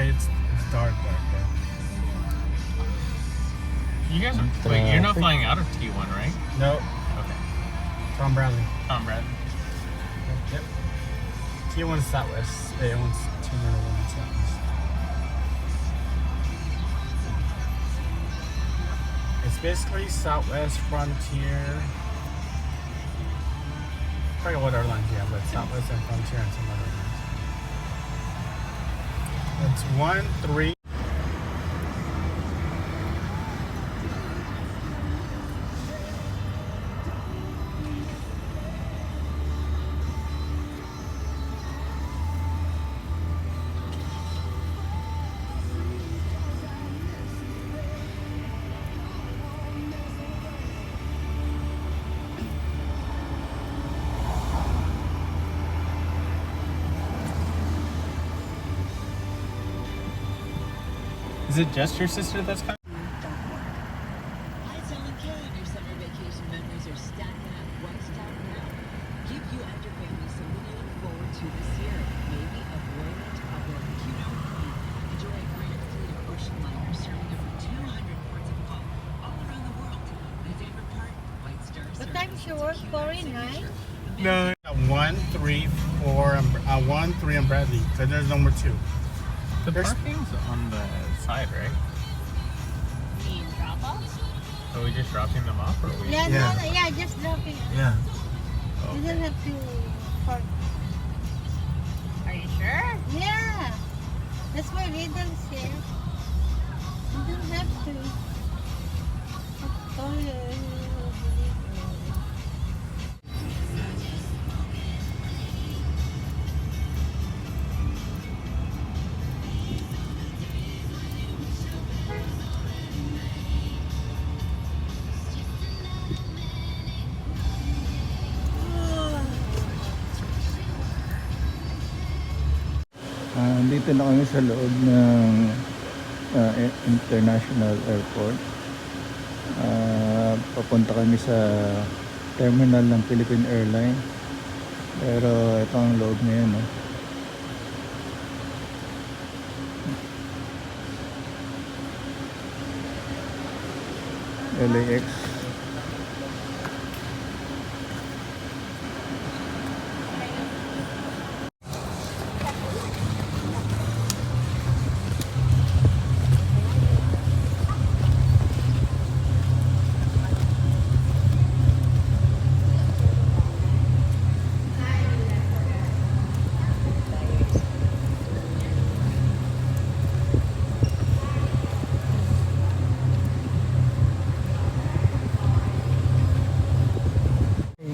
it's dark back there. You guys are, wait, you're not flying out of T1, right? No, Okay. Tom Bradley. Tom Bradley. Yep. T1 Southwest. A1's T1 Southwest. It's basically Southwest Frontier. I forget what airlines you have, but Southwest and Frontier and some other ones. It's 1-3. Is it just your sister that's coming? Hi, Ellen K. Your summer vacation memories are stacking up. What's stacking now? Give you and your family something you look forward to this year. Maybe a voyage aboard Cuno. Enjoy a grand fleet of ocean liners serving over 200 ports of call all around the world. My favorite part, White Star What service. time is your work? 4:09? No. 1-3-4 1-3 on Bradley. So there's number 2. The There's- parking's on the side, right? In drop off? Are we just dropping them off, or are we? Yeah, Yeah. no, yeah, just dropping. Yeah. You don't have to park. Are you sure? Yeah. That's why Lidl here. You don't have to. Oh, yeah. Dito na kami sa loob ng International Airport. Papunta kami sa terminal ng Philippine Airlines. Pero ito ang loob ngayon, no? LAX.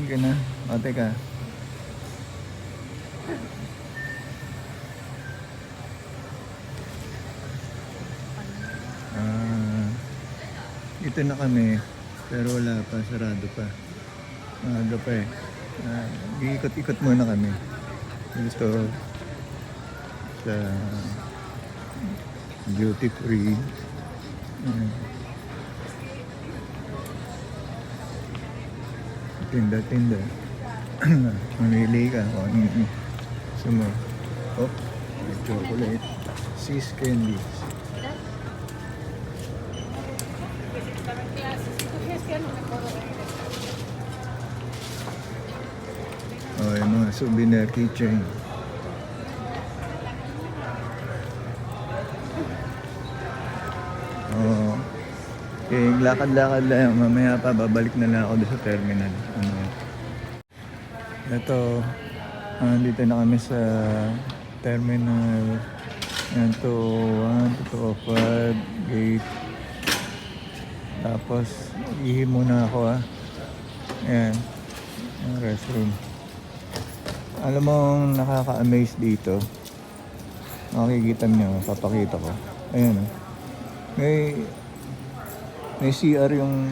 Ka na. O, teka. Dito na kami. Pero wala pa. Sarado pa. Maaga pa eh. Ikot-ikot muna kami. Dito sa duty free. Tinda-tinda. Mamili ka. O, gusto mo. Oh, may chocolate. Sis candies. Oh, yung mga souvenir keychain. Oh. Okay, lakad-lakad lang. Mamaya pa, babalik na lang ako doon sa terminal. Ito, dito na kami sa terminal. Yan to, 1, 2, 5, gate. Tapos, ihi muna ako Ayan, yung restroom. Alam mo, nakaka-amaze dito. Makikita niyo, papakita ko. Ayan May CR yung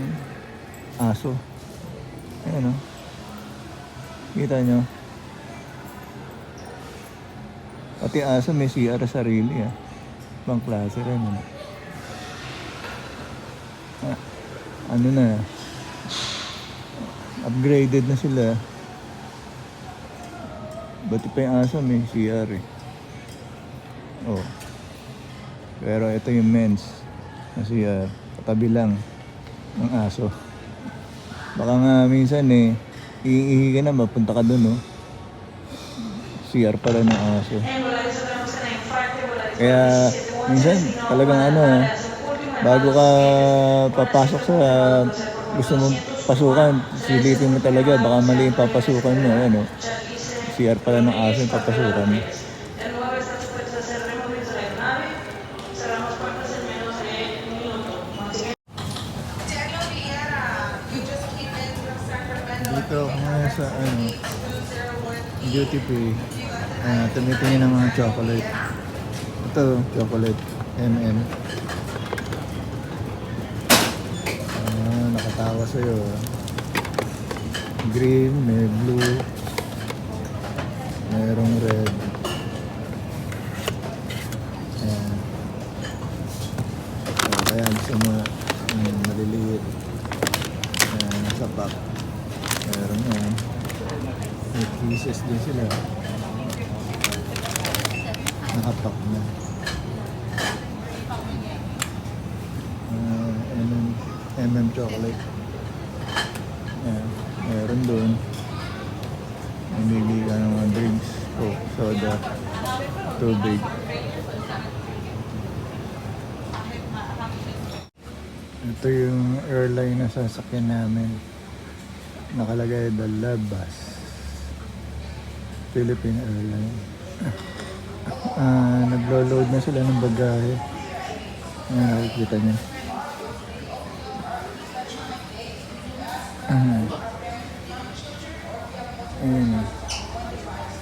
aso. Ayan Kita nyo. Pati aso may CR sarili Ibang klase rin ano na. Upgraded na sila. Pati pa yung aso may CR Oh. Pero ito yung men's. Kasi katabi lang ng aso. Baka nga minsan iihi ka na, mapunta ka dun, no? CR pala ng aso. Kaya minsan talagang bago ka papasok sa gusto mong pasukan, silipin mo talaga, baka mali yung papasukan mo, CR pala ng aso yung papasukan mo. Dito ako ngayon sa duty free. Tumitingin ng mga chocolate. Ito, chocolate M&M. Nakatawa sa'yo. Green, may blue, mayroong red. Ayan. Kaya gusto mo maliliit. Nasa pack. Meron yan. May pieces din sila. Nakapack na. M&M chocolate. Ayan. Meron doon. Mamili ka ng mga drinks. Coke, soda, tubig. Ito yung airline na sasakyan namin. Nakalagay The Labas, Philippine Airline. Naglo-load na sila ng bagahe. Ayan, nakikita niyo. Ayan.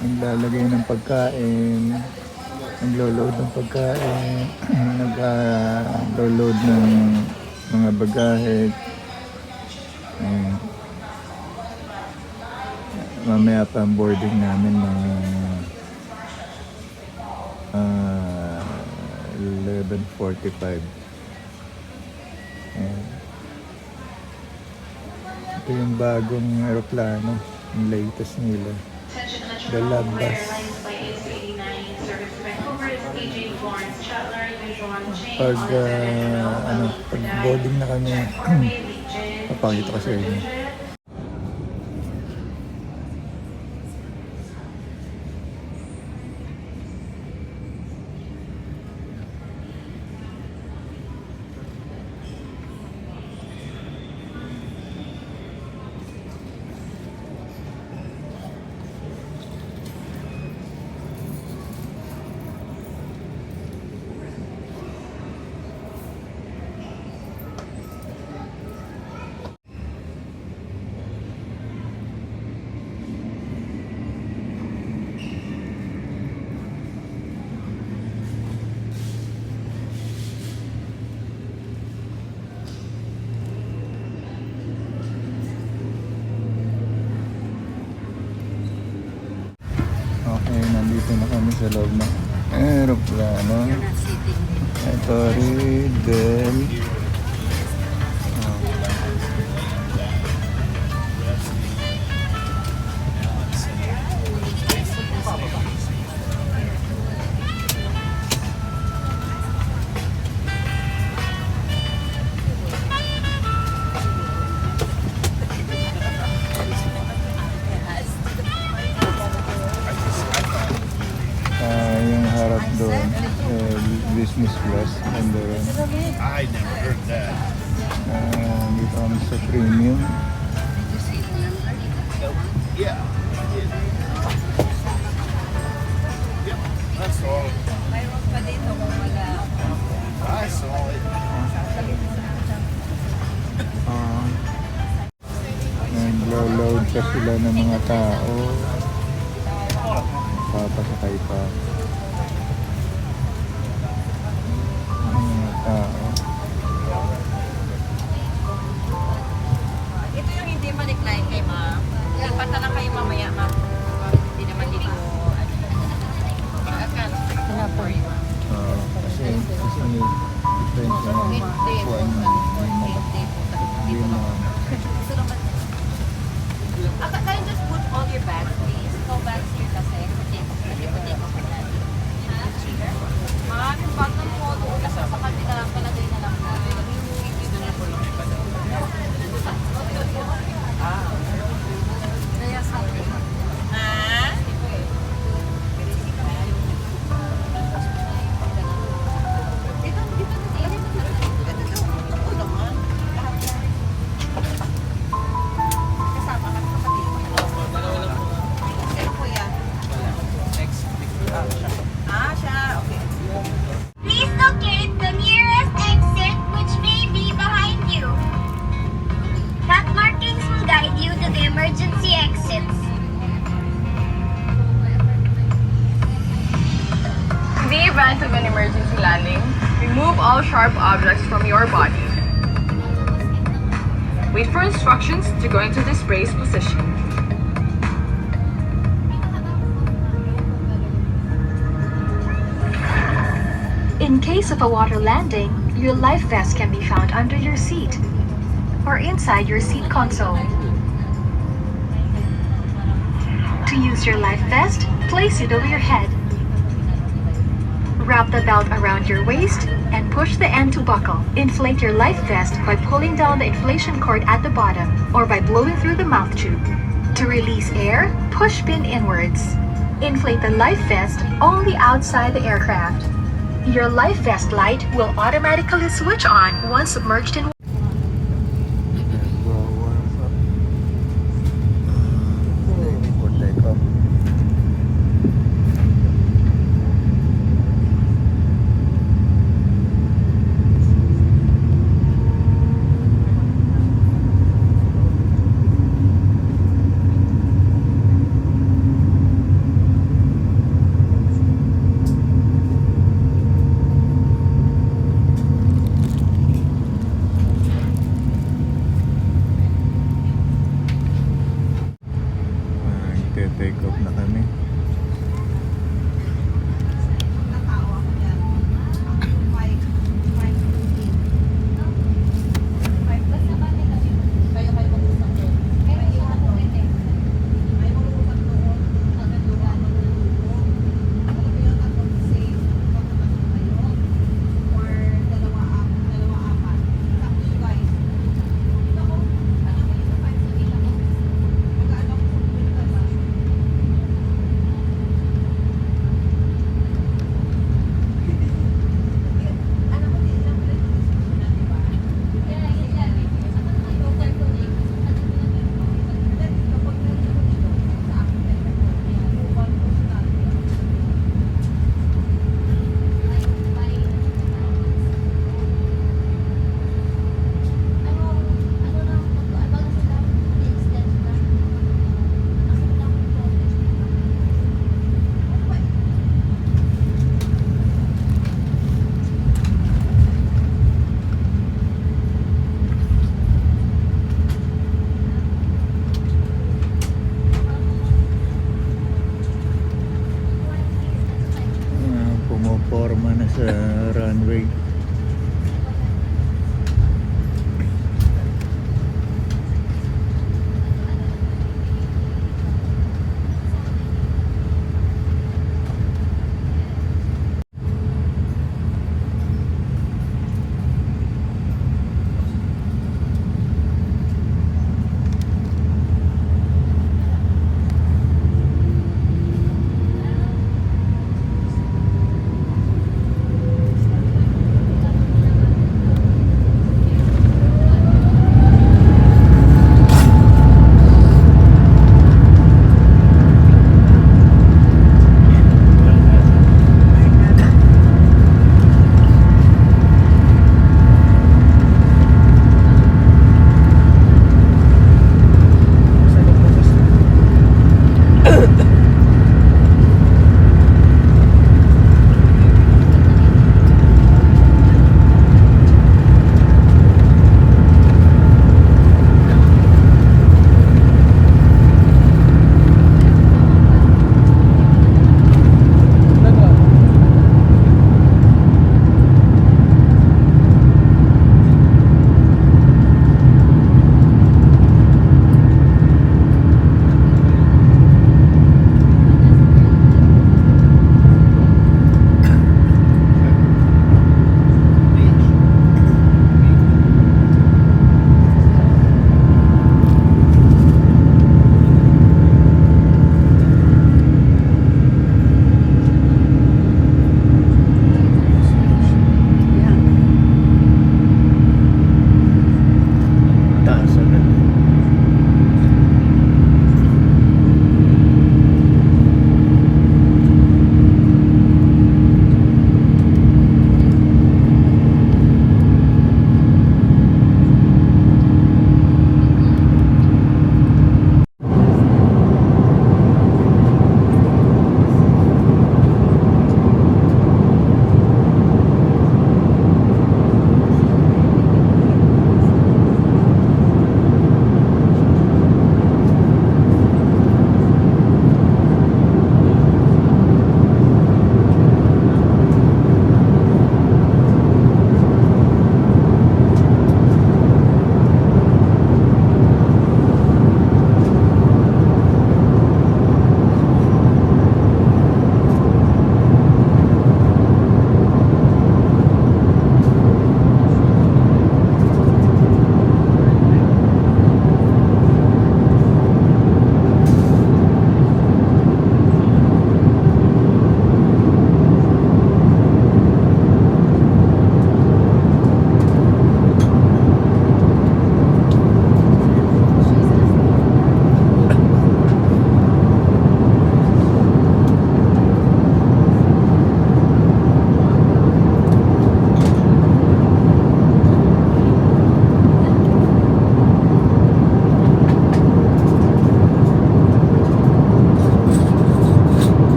Naglalagay ng pagkain. Naglo-load ng pagkain. Naglo-load ng mga bagahe. Ayan. Mamaya pa ang boarding namin mga 11:45. Ayan. Ito yung bagong aeroplano, yung latest nila. The Labas. Pag boarding na kami, papakita ko sa inyo. Okay, nandito na kami sa loob ng aeroplano. Ito Riddle. Yung harap doon, business class, and then I never heard that. dito kami sa premium. Yeah. Yep, that's all. Mayroon pa dito kung wala. I saw it. Naglo-load pa sila ng mga tao. Papasakay pa. Mga tao. Ito yung hindi ma-decline kay ma'am. Lipat na lang kayo mamaya, ma'am. Hindi naman dito. Ano for you, ma'am? Kasi may difference yung kuwan mo. Hindi mo. Can you just put all your bags, please? Go bags here kasi. Puti ko po natin. Ha? Ma'am, yung bag ng mo doon. sharp objects from your body. Wait for instructions to go into this brace position. In case of a water landing, your life vest can be found under your seat or inside your seat console. To use your life vest, place it over your head. Wrap the belt around your waist and push the end to buckle. Inflate your life vest by pulling down the inflation cord at the bottom or by blowing through the mouth tube. To release air, push pin inwards. Inflate the life vest only outside the aircraft. Your life vest light will automatically switch on once submerged in For takeoff. Take off na kami. Pumoporma na sa runway.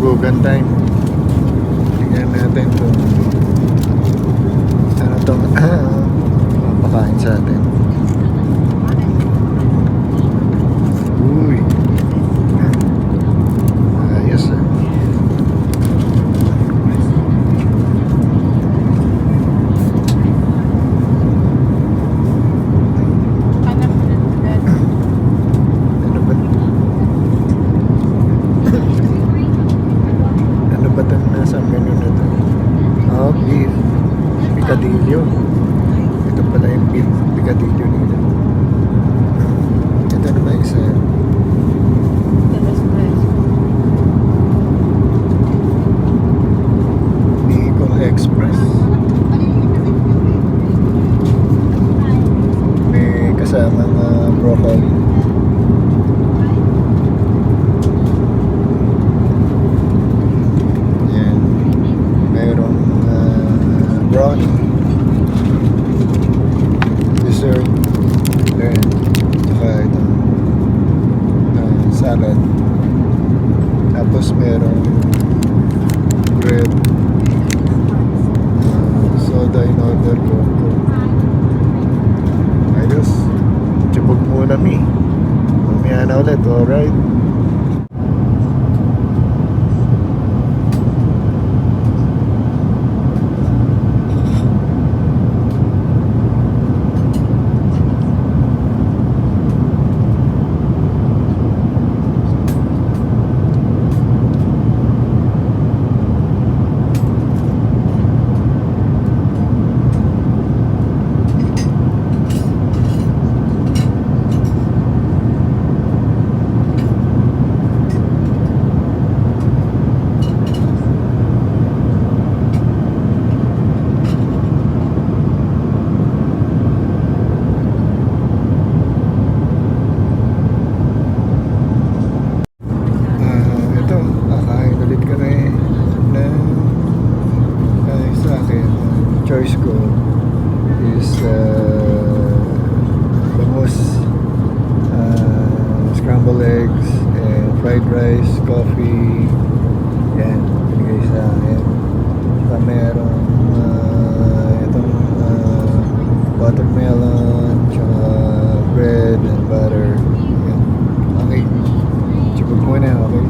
Hugugan time. Tingnan natin kung ano itong mapakain sa atin. Uy. Ayos ah. Anak ko ng dad. Ano ba? Ano ba itong nasa menu na ito? Oh, beef. Picadillo. Ito pala yung beef picadillo nila. Ito na ba isa? Bicol Express. May kasamang broccoli. Yan. Mayroong brownie. Dessert. Then, saka ito. Salad. Tapos merong bread. Soda in order ko. Ayos. Chibog muna mi. Mamaya na ulit. Alright. Ito, kakain ulit kami na sa akin, choice ko is bangus, scrambled eggs, and fried rice, coffee. Yan, binigay sa akin. Saka merong itong watermelon, tsaka bread and butter. Yan. Okay. Chibog muna, okay?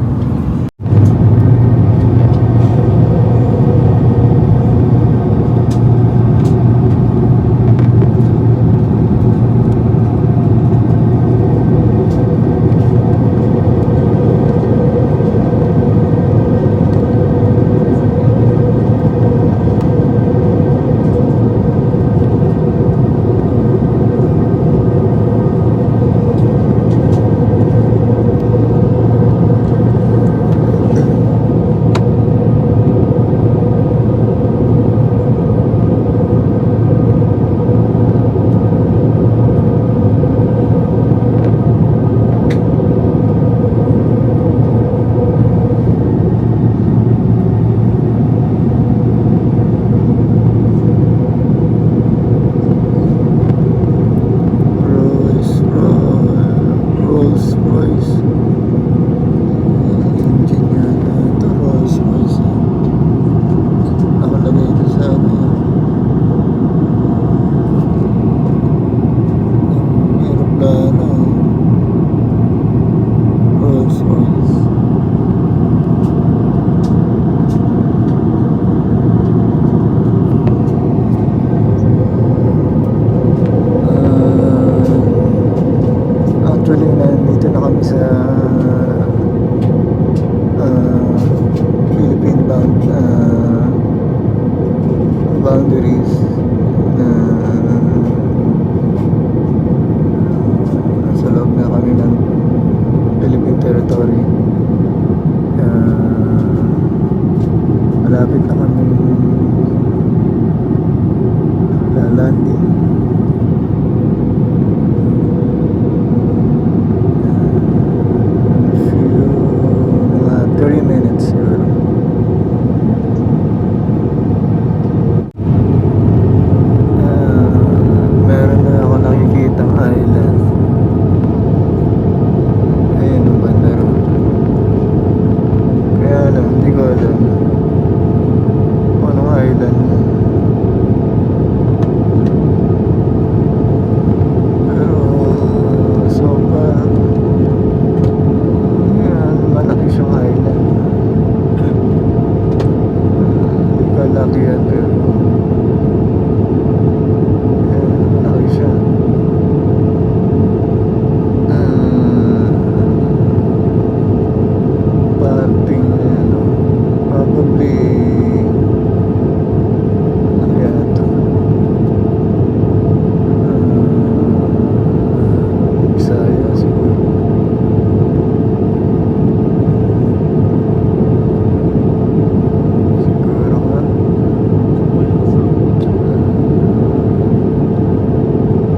boundaries na sa loob na kami ng Philippine territory. Malapit na kami lalanding. Mga 30 minutes. siya. Malaki siya. Parting probably ano kaya ito? Bisaya siguro. Siguro nga.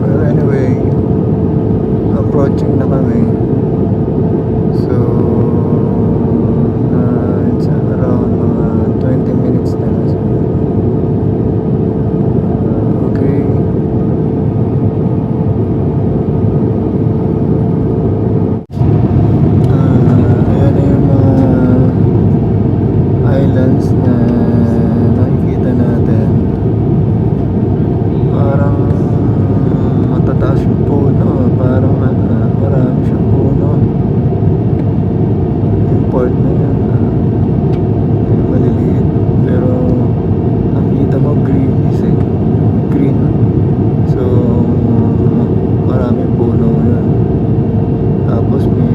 Well, anyway, approaching na kami. So, it's around mga 20 minutes na lang siguro. Okay. Ayan na yung mga islands na nakikita natin. Parang matataas yung puno. Parang marami siyang puno. Yung part na yan yung maliliit. Pero nakikita mo green green. So maraming puno yan. Tapos may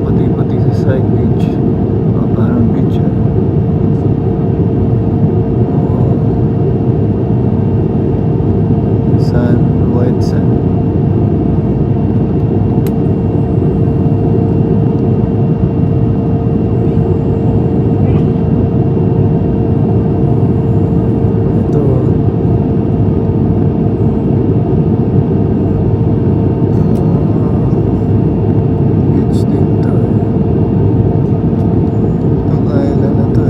puti-puti sa side beach. Parang beach yan. Sand, white sand. Ito beach din to itong island na to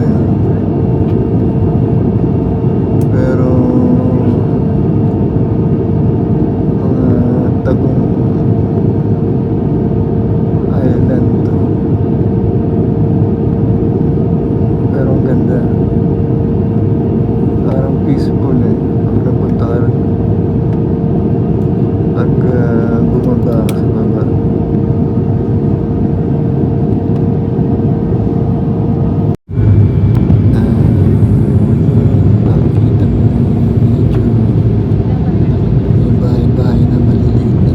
pero mga tagong island to pero ang ganda parang peaceful pag napunta ka rin pag bumaba ka sa baba. Nakikita mo medyo yung bahay-bahay na maliliit na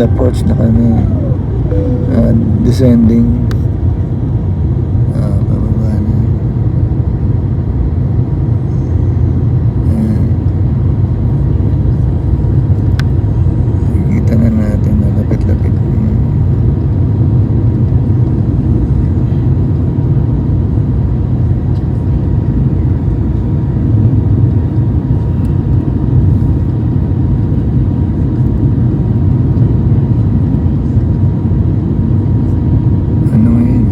approach na kami. Descending. Pababa na. Ayan. Nakikita na natin, malapit-lapit. Ano ngayon?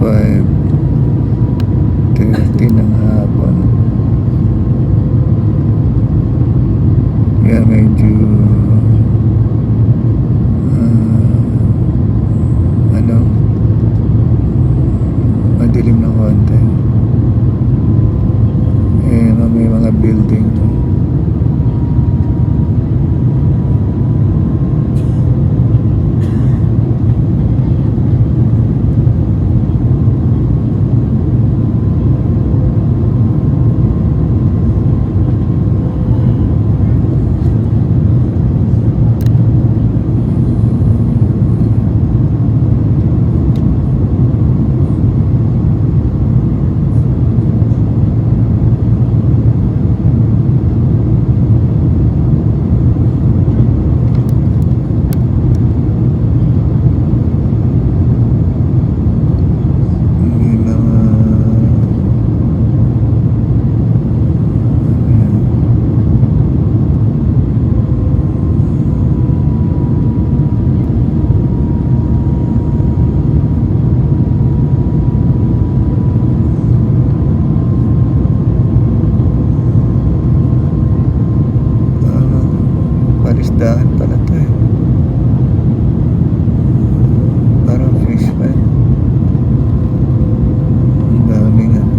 5:30 ng hapon. Kaya medyo madilim na konti. May mga building. May mga parisdahan pala to eh. Parang fish pan. Ang daming ano.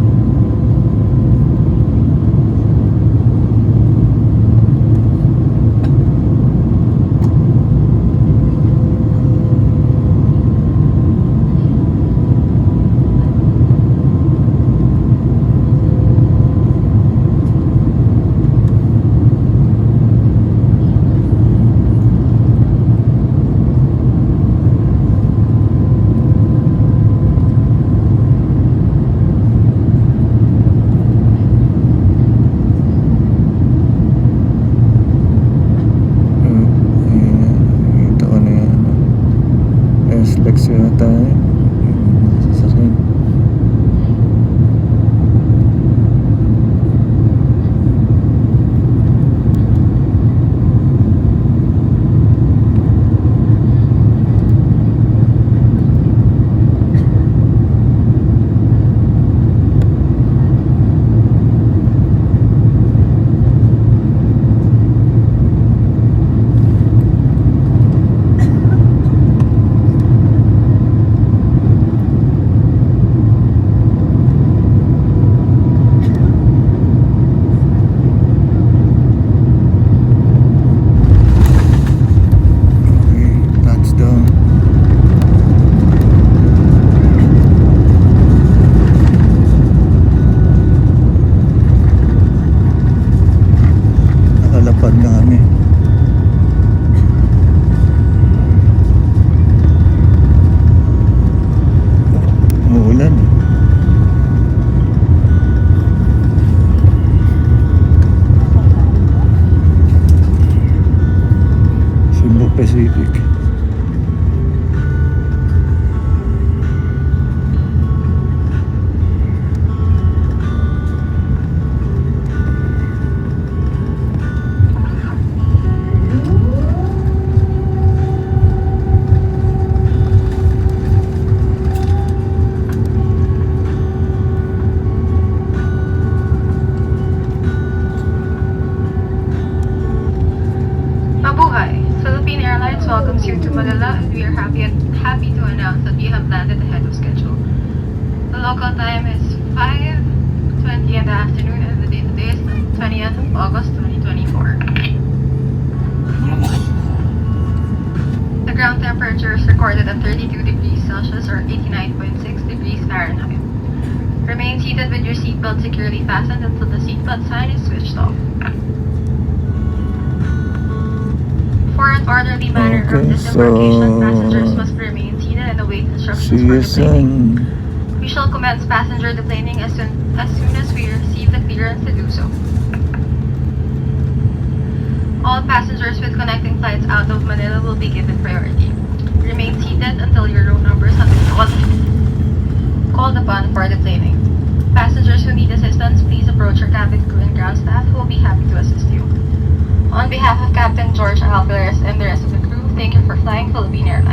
Ito ko na yan. S-Lex yata eh. Sasakyan. Okay, touchdown. Nakalapag na kami. Umuulan eh. Cebu Pacific. Mabuhay! Philippine Airlines welcomes you to Manila, and we are happy to announce that we have landed ahead of schedule. The local time is 5:20 in the afternoon, and the date today is the 20th of August 2024. The ground temperature is recorded at 32 degrees Celsius or 89.6 degrees Fahrenheit. Remain seated with your seatbelt securely fastened until the seatbelt sign is switched off. For an orderly manner of Okay, disembarkation, so, passengers must remain seated and await instructions see for you deplaning. soon. We shall commence passenger deplaning as soon as we receive the clearance to do so. All passengers with connecting flights out of Manila will be given priority. Remain seated until your row numbers have been called upon for deplaning. Passengers who need assistance, please approach your cabin crew and ground staff who will be happy to assist you. On behalf of Captain George Alvarez and the rest of the crew, thank you for flying Philippine Airlines.